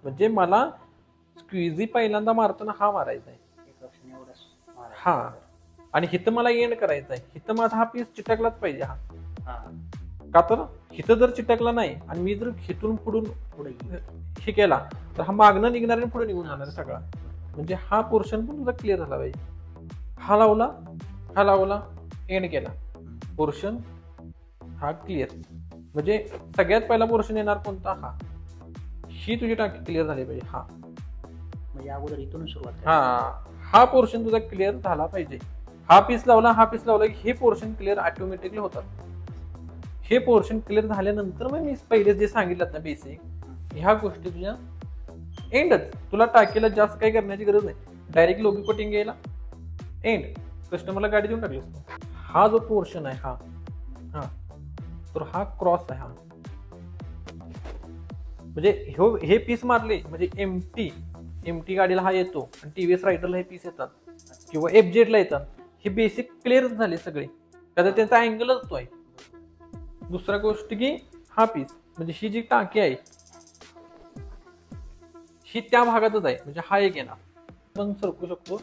म्हणजे मला स्क्विझी पहिल्यांदा मारताना हा मारायचा आहे, हा, आणि हिथं मला एंड करायचा आहे, हिथं माझा हा पीस चिटकलाच पाहिजे हा. का तर हिथं जर चिटकला नाही आणि मी जर हिथून पुढून हे केला तर हा मागणं निघणार आणि पुढे निघून जाणार सगळा. म्हणजे हा पोर्शन पण तुझा क्लिअर झाला पाहिजे. हा लावला एंड केला, पोर्शन हा क्लिअर. म्हणजे सगळ्यात पहिला पोर्शन येणार कोणता, हा. ही तुझी टाकी क्लिअर झाली पाहिजे, हा. म्हणजे अगोदर इथून सुरुवात. हा पोर्शन तुझा क्लिअर झाला पाहिजे. हा पीस लावला की हे पोर्शन क्लिअर ऑटोमॅटिकली होतात. हे पोर्शन क्लिअर झाल्यानंतर मग मी पहिले जे सांगितलं ना बेसिक, ह्या गोष्टी तुझ्या एंडच. तुला टाकीला जास्त काही करण्याची गरज नाही, डायरेक्ट लोगो कटिंग घ्यायला एंड, कस्टमरला गाडी देऊन टाकलीस. हा जो पोर्शन आहे हा तर हा क्रॉस आहे, हा म्हणजे हे पीस मारले म्हणजे एमटी गाडीला हा येतो आणि टीव्हीएस रायडरला हे पीस येतात किंवा FZ ला येतात. हे बेसिक क्लिअर झाले सगळे, कारण त्यांचा अँगलच तो आहे. दुसरा गोष्ट की हा पीस म्हणजे ही जी टाकी आहे ही त्या भागातच आहे, म्हणजे हा एक येणार मन सरकू शकतो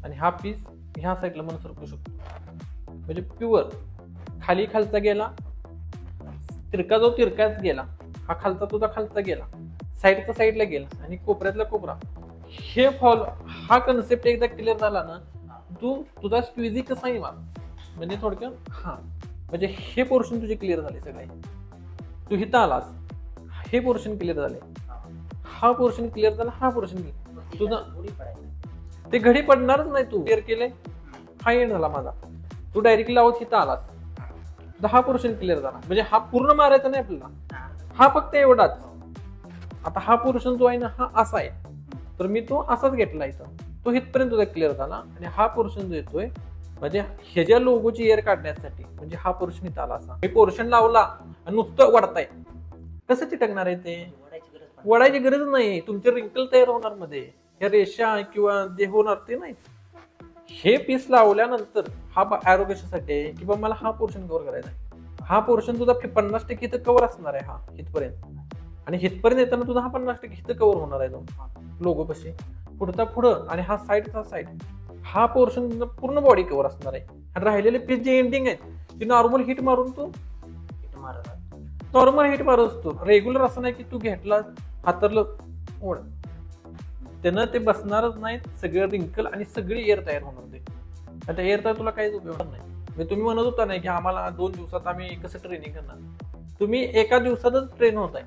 आणि हा पीस ह्या साईडला मन सरकू शकतो. म्हणजे प्युअर खालचा गेला, तिरका जो तिरकाच गेला, हा खालचा तुझा खालचा गेला, साईडचा साईडला गेला आणि कोपऱ्यातला कोपरा. हे फॉलो, हा कन्सेप्ट एकदा क्लिअर झाला ना, तुझा स्क्विझी कसाही मार. म्हणजे थोडक्यात म्हणजे हे पोर्शन तुझे क्लिअर झाले सगळे. तू इथं आलास, हे पोर्शन क्लिअर झाले, हा पोर्शन क्लिअर झाला, हा पोर्शन तुझा ते घडी पडणारच नाही. तू क्लिअर केले, हा एंड झाला माझा. तू डायरेक्टली लावत इथं आलास, हा पोर्शन क्लिअर झाला. म्हणजे हा पूर्ण मारायचा नाही आपल्याला, हा फक्त एवढाच. आता हा पोर्शन जो आहे ना हा असा आहे, तर मी तो असाच घेतला इथं, तो इथपर्यंत तुझा क्लिअर झाला. आणि हा पोर्शन जो येतोय म्हणजे ह्याच्या लोगोची एअर काढण्यासाठी, म्हणजे हा पोर्शन इथं आला असा. हे पोर्शन लावला आणि नुसतं वडताय, कसं चिटकणार आहे ते? वडायची गरज नाही, तुमचे रिंकल तयार होणार मध्ये, या रेषा किंवा जे होणार ते नाही. हे पीस लावल्यानंतर हा ऍरो कशासाठी आहे की मला हा पोर्शन कव्हर करायचा आहे. हा पोर्शन तुझा 50% इथं कव्हर असणार आहे, हा इथपर्यंत. आणि इथपर्यंत येताना तुझा हा 50% इथं कव्हर होणार आहे तो लोगो कशी पुढचा पुढं, आणि हा साईडचा साईड. हा पोर्शन पूर्ण बॉडी कव्हर असणार आहे. आणि राहिलेले पीस जे एंडिंग आहेत ते नॉर्मल हिट मारून तू नॉर्मल हिट मारत असतो. रेग्युलर असं नाही की तू घेतला हातरलं ओढ, त्यानं ते बसणारच नाही. सगळं रिंकल आणि सगळी एअर तयार होणार ते. आता एअर तयार तुला काहीच उपयोग नाही. म्हणजे तुम्ही म्हणत होता नाही की आम्हाला 2 दिवसात आम्ही कसं ट्रेनिंग करणार, तुम्ही एका दिवसातच ट्रेन होत आहे.